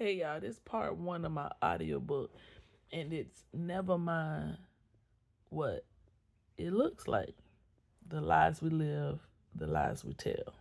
Hey y'all, this part one of my audiobook, and it's Never Mind What It Looks Like. The Lies We Live, the Lies We Tell.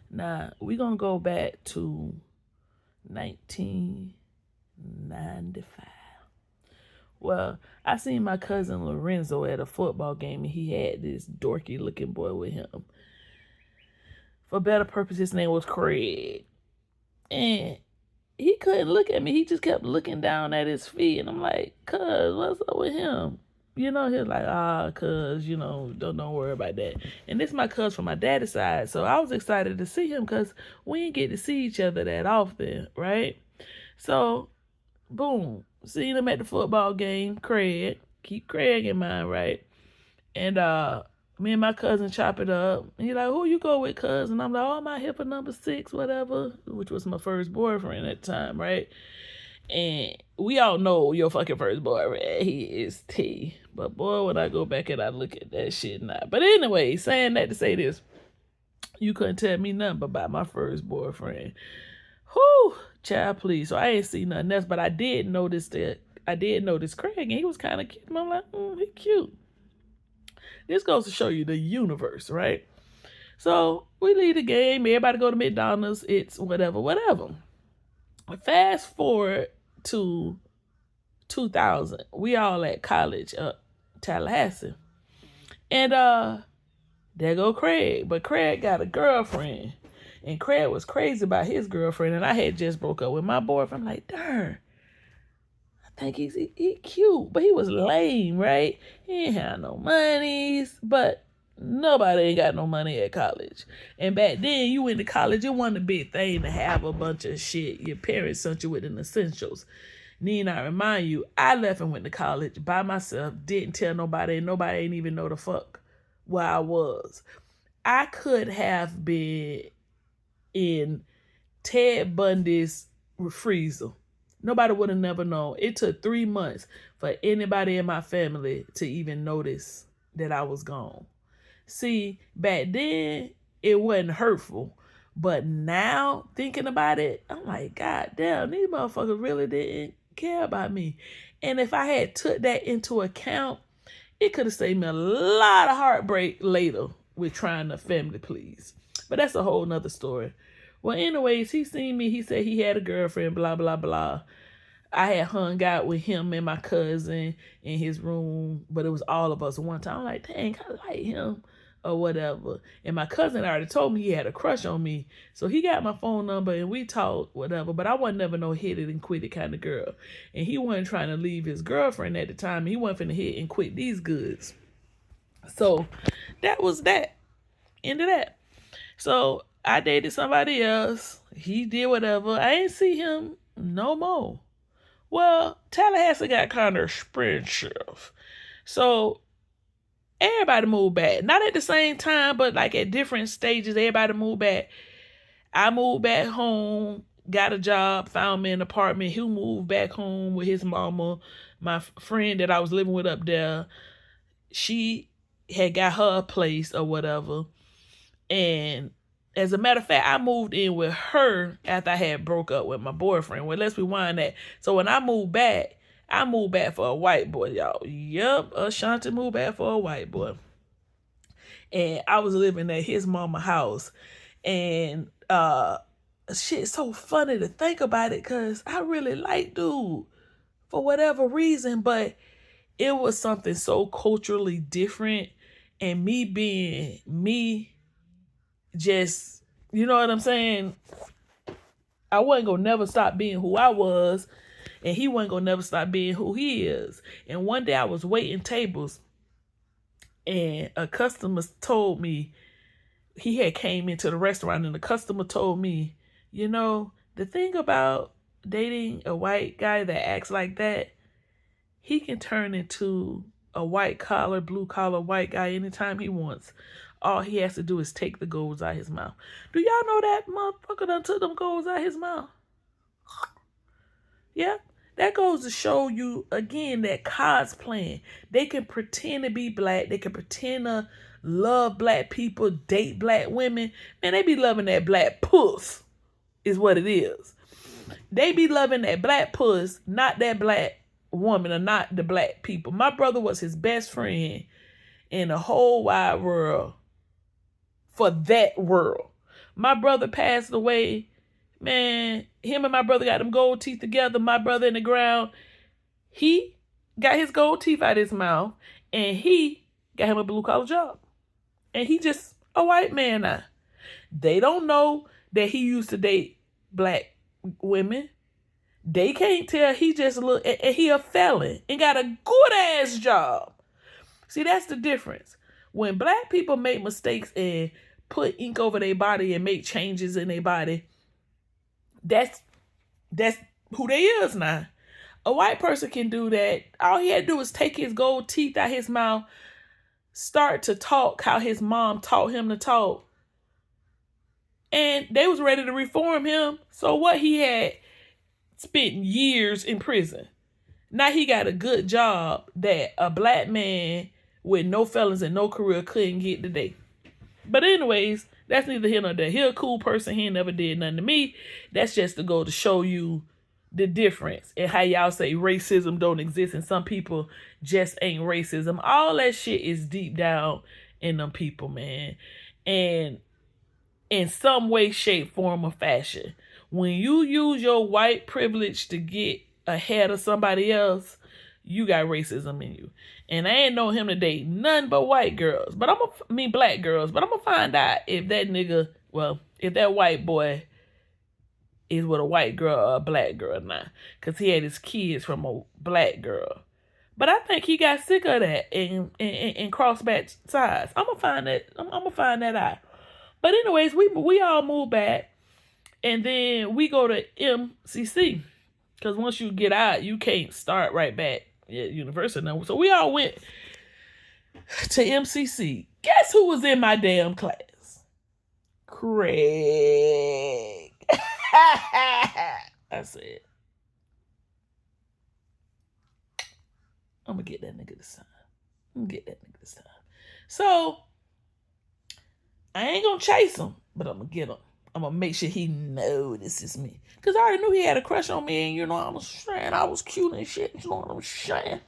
Now, we're going to go back to 1995. Well, I seen my cousin Lorenzo at a football game, and he had this dorky looking boy with him. For better purpose, his name was Craig. And he couldn't look at me. He just kept looking down at his feet. And I'm like, cuz, what's up with him? He was like, cuz, don't worry about that. And this is my cuz from my daddy's side. So I was excited to see him because we didn't get to see each other that often, right? So, boom, seen him at the football game, Craig. Keep Craig in mind, right? And me and my cousin chop it up. And he like, who you go with, cuz? And I'm like, oh, I'm out here for number 6, whatever, which was my first boyfriend at the time, right? And we all know your fucking first boyfriend, he is T. But boy, when I go back and I look at that shit now. But anyway, saying that to say this, you couldn't tell me nothing about my first boyfriend. Whew, child, please. So I ain't see nothing else, but I did notice Craig, and he was kind of cute. And I'm like, he cute. This goes to show you the universe, right? So we leave the game. Everybody go to McDonald's. It's whatever. Fast forward to 2000. We all at college, Tallahassee. And there go Craig. But Craig got a girlfriend. And Craig was crazy about his girlfriend. And I had just broke up with my boyfriend. I'm like, darn. I think he cute, but he was lame, right? He ain't had no monies, but nobody ain't got no money at college. And back then, you went to college, it wasn't a big thing to have a bunch of shit. Your parents sent you with an essentials. Need not remind you, I left and went to college by myself, didn't tell nobody, and nobody ain't even know the fuck where I was. I could have been in Ted Bundy's freezer. Nobody would have never known. It took 3 months for anybody in my family to even notice that I was gone. See, back then, it wasn't hurtful. But now, thinking about it, I'm like, God damn, these motherfuckers really didn't care about me. And if I had took that into account, it could have saved me a lot of heartbreak later with trying to family please. But that's a whole nother story. Well, anyways, he seen me. He said he had a girlfriend, blah, blah, blah. I had hung out with him and my cousin in his room, but it was all of us one time. I'm like, dang, I like him or whatever. And my cousin already told me he had a crush on me. So he got my phone number and we talked, whatever. But I wasn't never no hit it and quit it kind of girl. And he wasn't trying to leave his girlfriend at the time. He wasn't finna hit and quit these goods. So that was that. End of that. So I dated somebody else. He did whatever. I ain't see him no more. Well, Tallahassee got kind of expensive. So everybody moved back. Not at the same time, but like at different stages, everybody moved back. I moved back home, got a job, found me an apartment. He moved back home with his mama. My friend that I was living with up there, she had got her a place or whatever. And as a matter of fact, I moved in with her after I had broke up with my boyfriend. Well, let's rewind that. So when I moved back for a white boy, y'all. Yup, Ashanti moved back for a white boy. And I was living at his mama house. And shit's so funny to think about it because I really like dude for whatever reason, but it was something so culturally different. And me being me, just, you know what I'm saying? I wasn't going to never stop being who I was, and he wasn't going to never stop being who he is. And one day I was waiting tables, and a customer told me, he had came into the restaurant, and the customer told me, the thing about dating a white guy that acts like that, he can turn into a white collar, blue collar white guy anytime he wants. All he has to do is take the goals out his mouth. Do y'all know that motherfucker done took them goals out his mouth? Yeah. That goes to show you, again, that God's plan. They can pretend to be black. They can pretend to love black people, date black women. Man, they be loving that black puss is what it is. They be loving that black puss, not that black woman or not the black people. My brother was his best friend in the whole wide world for that world. My brother passed away. Man, him and my brother got them gold teeth together. My brother in the ground, he got his gold teeth out of his mouth and he got him a blue collar job. And he just a white man now. They don't know that he used to date black women. They can't tell he just look and he a felon and got a good ass job. See, that's the difference. When black people make mistakes and put ink over their body and make changes in their body, that's who they is now. A white person can do that. All he had to do was take his gold teeth out his mouth, start to talk how his mom taught him to talk. And they was ready to reform him. So what, he had spent years in prison. Now he got a good job that a black man with no felons and no career couldn't get today. But anyways, that's neither here nor there. He a cool person. He ain't never did nothing to me. That's just to go to show you the difference and how y'all say racism don't exist and some people just ain't racism. All that shit is deep down in them people, man. And in some way, shape, form, or fashion, when you use your white privilege to get ahead of somebody else, you got racism in you. And I ain't know him to date none but white girls. But black girls. But I'm going to find out if that nigga, if that white boy is with a white girl or a black girl now. Because he had his kids from a black girl. But I think he got sick of that and crossed back sides. I'm going to find that. I'm going to find that out. But anyways, we all moved back. And then we go to MCC. Because once you get out, you can't start right back at university now. So we all went to MCC. Guess who was in my damn class? Craig. I said, I'm going to get that nigga this time. So, I ain't going to chase him, but I'm going to get him. I'm going to make sure he know this is me. Because I already knew he had a crush on me. And, you know, I was saying I was cute and shit. You know what I'm saying?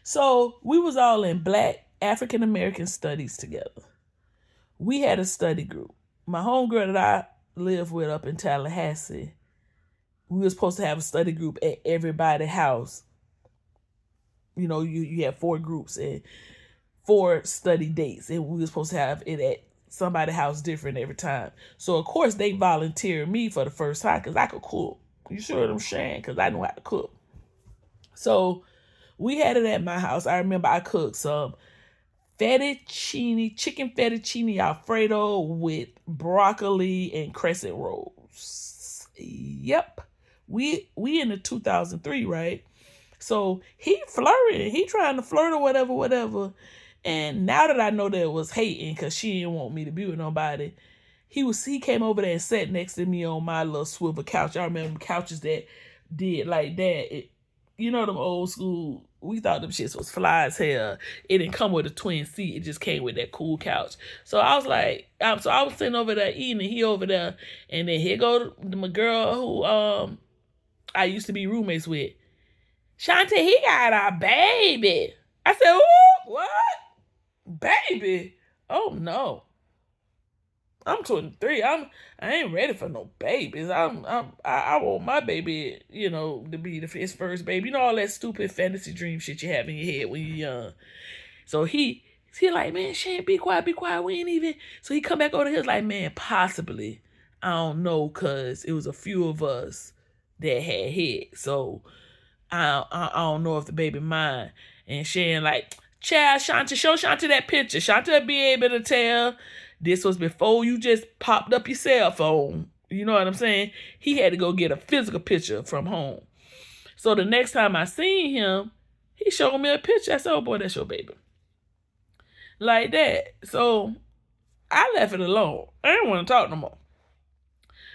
So, we was all in Black African American studies together. We had a study group. My homegirl that I live with up in Tallahassee, we were supposed to have a study group at everybody's house. You know, you have 4 groups and 4 study dates. And we were supposed to have it at somebody's house different every time. So, of course, they volunteered me for the first time because I could cook. You sure what I'm saying? Because I know how to cook. So, we had it at my house. I remember I cooked some chicken fettuccine Alfredo with broccoli and crescent rolls. Yep. We in the 2003, right? So he flirting. He trying to flirt or whatever. And now that I know that it was hating because she didn't want me to be with nobody, he came over there and sat next to me on my little swivel couch. I remember them couches that did like that. You know them old school, we thought them shits was fly as hell. It didn't come with a twin seat. It just came with that cool couch. So I was like, so I was sitting over there eating and he over there. And then here go my girl who I used to be roommates with. Shanti, he got a baby. I said, ooh, what? Baby? Oh, no. I'm 23. I ain't ready for no babies. I want my baby, you know, to be his first baby. You know, all that stupid fantasy dream shit you have in your head when you're young. So he like, man, Shane, be quiet. We ain't even. So he come back over here like, man, possibly. I don't know, because it was a few of us that had hit. So I don't know if the baby mine. And Shane like, child, Shanti, show Shanti that picture. Shanti will be able to tell. This was before you just popped up your cell phone. You know what I'm saying? He had to go get a physical picture from home. So the next time I seen him, he showed me a picture. I said, oh boy, that's your baby. Like that. So I left it alone. I didn't want to talk no more.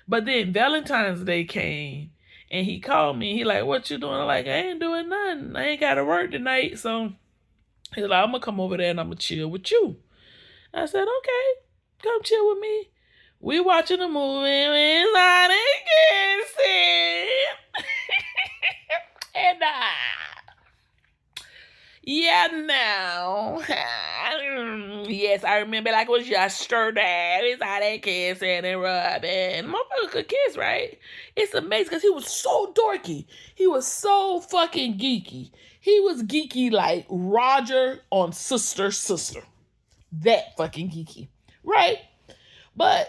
But then Valentine's Day came and he called me. He like, what you doing? I'm like, I ain't doing nothing. I ain't got to work tonight. So he's like, I'm going to come over there and I'm going to chill with you. I said, okay. Come chill with me. We watching a movie. We started kissing. Yeah, now. Yes, I remember like it was yesterday. It's how that kiss and Robin. Motherfucker could kiss, right? It's amazing because he was so dorky. He was so fucking geeky. He was geeky like Roger on Sister Sister. That fucking geeky. Right? But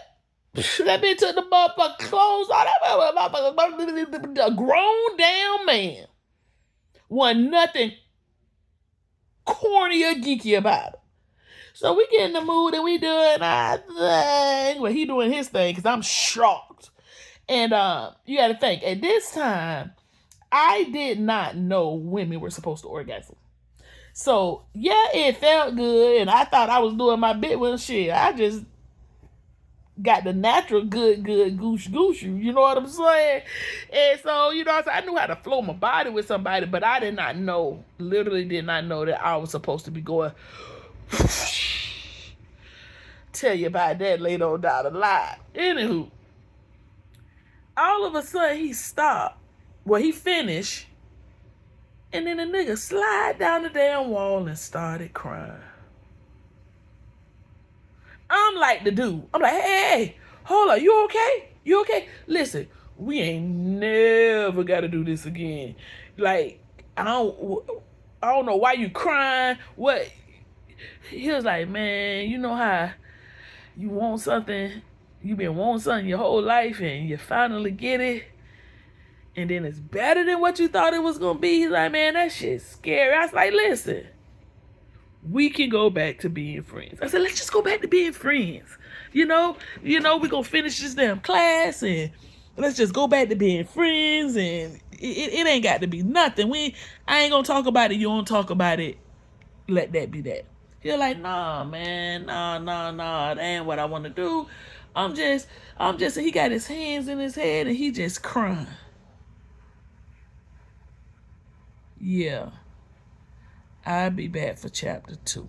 that bitch took the motherfucking clothes on that motherfucker. A grown damn man. Wasn't nothing corny or geeky about it. So we get in the mood and we doing our thing. Well, he doing his thing because I'm shocked. And you got to think, at this time, I did not know women were supposed to orgasm. So, yeah, it felt good. And I thought I was doing my bit with shit. I just got the natural good goosh. You know what I'm saying? And so, you know, I knew how to flow my body with somebody, but I did not know, literally did not know that I was supposed to be going. Tell you about that later on down the line. Anywho, all of a sudden he stopped. Well, he finished. And then the nigga slid down the damn wall and started crying. I'm like the dude. I'm like, hey, hold on, you okay? You okay? Listen, we ain't never got to do this again. Like, I don't know why you crying. What? He was like, man, you know how you want something, you been wanting something your whole life and you finally get it. And then it's better than what you thought it was going to be. He's like, man, that shit's scary. I was like, listen, we can go back to being friends. I said, let's just go back to being friends. You know, we're going to finish this damn class and let's just go back to being friends. And it ain't got to be nothing. I ain't going to talk about it. You don't talk about it. Let that be that. You're like, nah, man, nah, that ain't what I want to do. I'm just, he got his hands in his head and he just crying. Yeah. I'll be back for chapter 2.